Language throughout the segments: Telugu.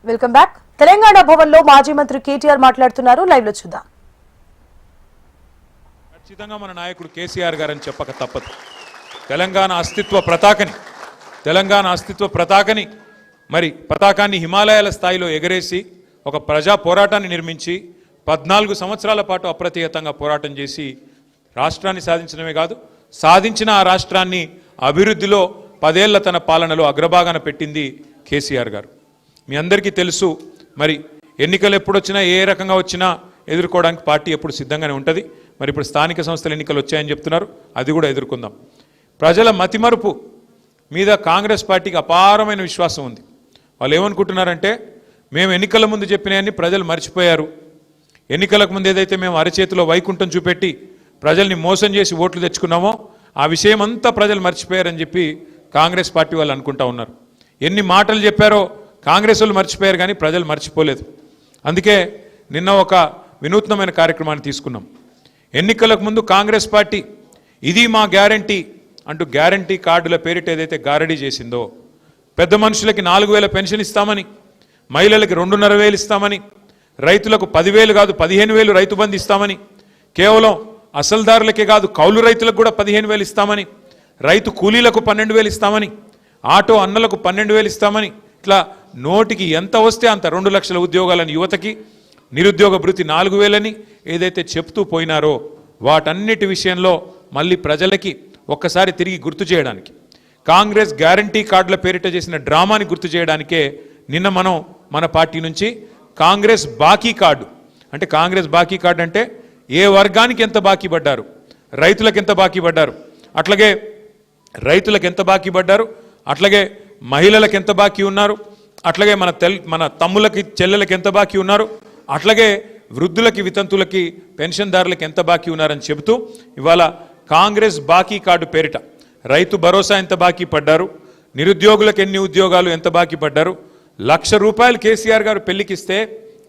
Welcome back. తెలంగాణ భవన్ లో మాజీ మంత్రి కేటీఆర్ మాట్లాడుతున్నారు. లైవ్ లో చూద్దాం. ఖచ్చితంగా మన నాయకుడు కేసీఆర్ గారని చెప్పక తప్పదు. తెలంగాణ అస్తిత్వ పతాకని మరి పతాకాన్ని హిమాలయాల స్థాయిలో ఎగరేసి ఒక ప్రజా పోరాటాన్ని నిర్మించి 14 సంవత్సరాల పాటు అప్రతిహతంగా పోరాటం చేసి రాష్ట్రాన్ని సాధించడమే కాదు, సాధించిన ఆ రాష్ట్రాన్ని అభివృద్ధిలో 10 ఏళ్ల తన పాలనలో అగ్రభాగాన పెట్టింది కేసీఆర్ గారు. మీ అందరికీ తెలుసు, మరి ఎన్నికలు ఎప్పుడొచ్చినా ఏ రకంగా వచ్చినా ఎదుర్కోవడానికి పార్టీ ఎప్పుడు సిద్ధంగానే ఉంటుంది. మరి ఇప్పుడు స్థానిక సంస్థల ఎన్నికలు వచ్చాయని చెప్తున్నారు, అది కూడా ఎదుర్కొందాం. ప్రజల మతిమరుపు మీద కాంగ్రెస్ పార్టీకి అపారమైన విశ్వాసం ఉంది. వాళ్ళు ఏమనుకుంటున్నారంటే, మేము ఎన్నికల ముందు చెప్పినవన్నీ ప్రజలు మర్చిపోయారు, ఎన్నికలకు ముందు ఏదైతే మేము అరచేతిలో వైకుంఠం చూపెట్టి ప్రజల్ని మోసం చేసి ఓట్లు తెచ్చుకున్నామో ఆ విషయం అంతా ప్రజలు మర్చిపోయారని చెప్పి కాంగ్రెస్ పార్టీ వాళ్ళు అనుకుంటా ఉన్నారు. ఎన్ని మాటలు చెప్పారో కాంగ్రెస్ వాళ్ళు మర్చిపోయారు, కానీ ప్రజలు మర్చిపోలేదు. అందుకే నిన్న ఒక వినూత్నమైన కార్యక్రమాన్ని తీసుకున్నాం. ఎన్నికలకు ముందు కాంగ్రెస్ పార్టీ ఇది మా గ్యారంటీ అంటూ గ్యారంటీ కార్డుల పేరిట ఏదైతే గారడీ చేసిందో, పెద్ద మనుషులకి 4,000 పెన్షన్ ఇస్తామని, మహిళలకి 2,500 ఇస్తామని, రైతులకు 10,000 కాదు 15,000 రైతు బంధు ఇస్తామని, కేవలం అసలుదారులకే కాదు కౌలు రైతులకు కూడా 15,000 ఇస్తామని, రైతు కూలీలకు 12,000 ఇస్తామని, ఆటో అన్నలకు 12,000 ఇస్తామని, ఇట్లా నోటికి ఎంత వస్తే అంత 2 లక్షల ఉద్యోగాలను యువతకి, నిరుద్యోగ భృతి 4,000 ఏదైతే చెప్తూ పోయినారో వాటన్నిటి విషయంలో మళ్ళీ ప్రజలకి ఒక్కసారి తిరిగి గుర్తు చేయడానికి, కాంగ్రెస్ గ్యారంటీ కార్డుల పేరిట చేసిన డ్రామాని గుర్తు చేయడానికే నిన్న మనం మన పార్టీ నుంచి కాంగ్రెస్ బాకీ కార్డు, అంటే కాంగ్రెస్ బాకీ కార్డు అంటే ఏ వర్గానికి ఎంత బాకీ పడ్డారు, రైతులకు ఎంత బాకీ పడ్డారు, అట్లాగే అట్లాగే మహిళలకు ఎంత బాకీ ఉన్నారు, అట్లాగే మన తమ్ములకి చెల్లెలకి ఎంత బాకీ ఉన్నారు, అట్లాగే వృద్ధులకి వితంతులకి పెన్షన్దారులకి ఎంత బాకీ ఉన్నారని చెబుతూ ఇవాళ కాంగ్రెస్ బాకీ కార్డు పేరిట రైతు భరోసా ఎంత బాకీ పడ్డారు, నిరుద్యోగులకు ఎన్ని ఉద్యోగాలు ఎంత బాకీ పడ్డారు, ₹1,00,000 కేసీఆర్ గారు పెళ్లికిస్తే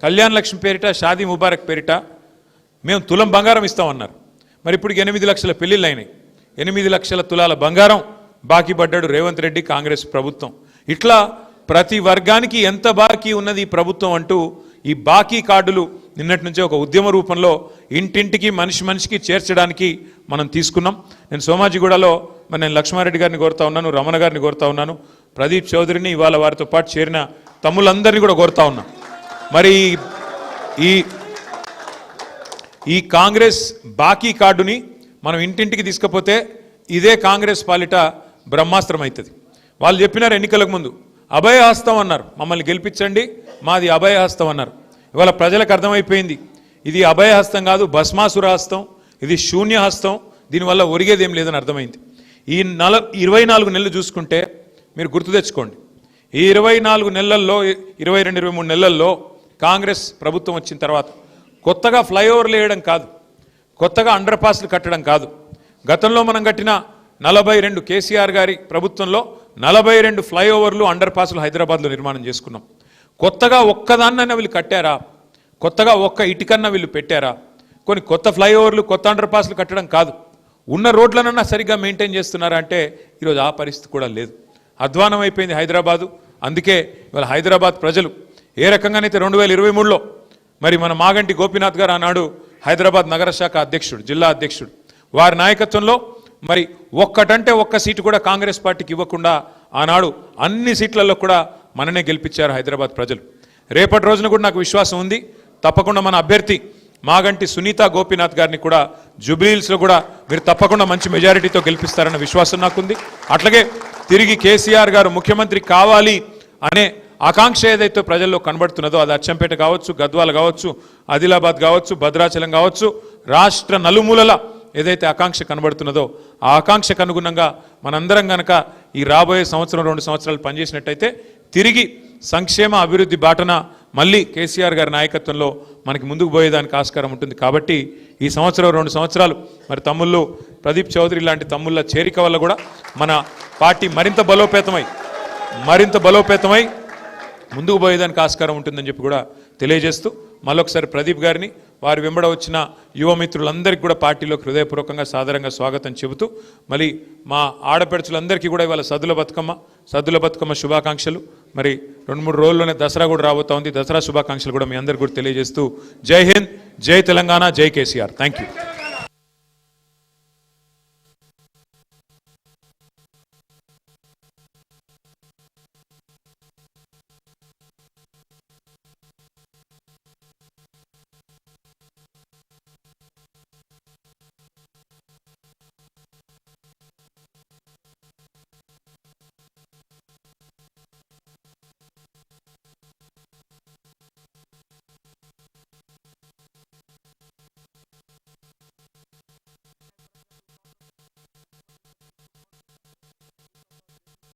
కళ్యాణ్ లక్ష్మి పేరిట, షాదీ ముబారక్ పేరిట మేము తులం బంగారం ఇస్తామన్నారు. మరి ఇప్పుడు 8 లక్షల పెళ్లిళ్ళు అయినాయి, 8 లక్షల తులాల బంగారం బాకీ పడ్డాడు రేవంత్ రెడ్డి కాంగ్రెస్ ప్రభుత్వం. ఇట్లా ప్రతి వర్గానికి ఎంత బాకీ ఉన్నది ఈ ప్రభుత్వం అంటూ ఈ బాకీ కార్డులు నిన్నటి నుంచే ఒక ఉద్యమ రూపంలో ఇంటింటికి మనిషికి చేర్చడానికి మనం తీసుకున్నాం. నేను సోమాజిగూడలో నేను లక్ష్మారెడ్డి గారిని కోరుతా ఉన్నాను, రమణ గారిని కోరుతా ఉన్నాను, ప్రదీప్ చౌదరిని, ఇవాళ వారితో పాటు చేరిన తమ్ములందరినీ కూడా కోరుతా ఉన్నాం. మరి ఈ కాంగ్రెస్ బాకీ కార్డుని మనం ఇంటింటికి తీసుకపోతే ఇదే కాంగ్రెస్ పాలిట బ్రహ్మాస్త్రం అవుతుంది. వాళ్ళు చెప్పినారు ఎన్నికలకు ముందు అభయహస్తం అన్నారు, మమ్మల్ని గెలిపించండి మాది అభయహస్తం అన్నారు. ఇవాళ ప్రజలకు అర్థమైపోయింది ఇది అభయహస్తం కాదు, భస్మాసుర హస్తం, ఇది శూన్యహస్తం, దీనివల్ల ఒరిగేదేం లేదని అర్థమైంది. ఈ 24 నెలలు చూసుకుంటే మీరు గుర్తు తెచ్చుకోండి, ఈ 24 నెలల్లో 22-23 నెలల్లో కాంగ్రెస్ ప్రభుత్వం వచ్చిన తర్వాత కొత్తగా ఫ్లైఓవర్లు వేయడం కాదు, కొత్తగా అండర్ పాస్లు కట్టడం కాదు, గతంలో మనం కట్టిన 42 కేసీఆర్ గారి ప్రభుత్వంలో 42 ఫ్లైఓవర్లు అండర్ పాస్లు హైదరాబాద్లో నిర్మాణం చేసుకున్నాం. కొత్తగా ఒక్కదాన్నైనా వీళ్ళు కట్టారా, కొత్తగా ఒక్క ఇటుకన్నా వీళ్ళు పెట్టారా? కొన్ని కొత్త ఫ్లైఓవర్లు కొత్త అండర్ పాస్లు కట్టడం కాదు, ఉన్న రోడ్లనన్నా సరిగ్గా మెయింటైన్ చేస్తున్నారా అంటే ఈరోజు ఆ పరిస్థితి కూడా లేదు. అధ్వానం అయిపోయింది హైదరాబాదు. అందుకే ఇవాళ హైదరాబాద్ ప్రజలు ఏ రకంగానైతే 2023లో మరి మన మాగంటి గోపీనాథ్ గారు ఆనాడు హైదరాబాద్ నగర శాఖ అధ్యక్షుడు, జిల్లా అధ్యక్షుడు, వారి నాయకత్వంలో మరి ఒక్కటంటే ఒక్క సీటు కూడా కాంగ్రెస్ పార్టీకి ఇవ్వకుండా ఆనాడు అన్ని సీట్లలో కూడా మననే గెలిపించారు హైదరాబాద్ ప్రజలు. రేపటి రోజున కూడా నాకు విశ్వాసం ఉంది, తప్పకుండా మన అభ్యర్థి మాగంటి సునీత గోపీనాథ్ గారిని కూడా జూబ్లీహిల్స్లో కూడా మీరు తప్పకుండా మంచి మెజారిటీతో గెలిపిస్తారన్న విశ్వాసం నాకుంది. అట్లాగే తిరిగి కేసీఆర్ గారు ముఖ్యమంత్రి కావాలి అనే ఆకాంక్ష ఏదైతే ప్రజల్లో కనబడుతున్నదో, అది అచ్చంపేట కావచ్చు, గద్వాల కావచ్చు, ఆదిలాబాద్ కావచ్చు, భద్రాచలం కావచ్చు, రాష్ట్ర నలుమూలల ఏదైతే ఆకాంక్ష కనబడుతున్నదో ఆ ఆకాంక్షకు అనుగుణంగా మనందరం కనుక ఈ రాబోయే 1-2 సంవత్సరాలు పనిచేసినట్టయితే తిరిగి సంక్షేమ అభివృద్ధి బాటన మళ్ళీ కేసీఆర్ గారి నాయకత్వంలో మనకి ముందుకు పోయేదానికి ఆస్కారం ఉంటుంది. కాబట్టి ఈ 1-2 సంవత్సరాలు మరి తమ్ముళ్ళు ప్రదీప్ చౌదరి లాంటి తమ్ముళ్ళ చేరిక వల్ల కూడా మన పార్టీ మరింత బలోపేతమై ముందుకు పోయేదానికి ఆస్కారం ఉంటుందని చెప్పి కూడా తెలియజేస్తూ మళ్ళొకసారి ప్రదీప్ గారిని వారి వెంబడ వచ్చిన యువ మిత్రులందరికీ కూడా పార్టీలోకి హృదయపూర్వకంగా సాదరంగా స్వాగతం చెబుతూ మళ్ళీ మా ఆడపడుచులందరికీ కూడా ఇవాళ సద్దుల బతుకమ్మ శుభాకాంక్షలు. మరి 2-3 రోజుల్లోనే దసరా కూడా రాబోతా ఉంది. దసరా శుభాకాంక్షలు కూడా మీ అందరికీ కూడా తెలియజేస్తూ జై హింద్, జై తెలంగాణ, జై కేసీఆర్. Thank you.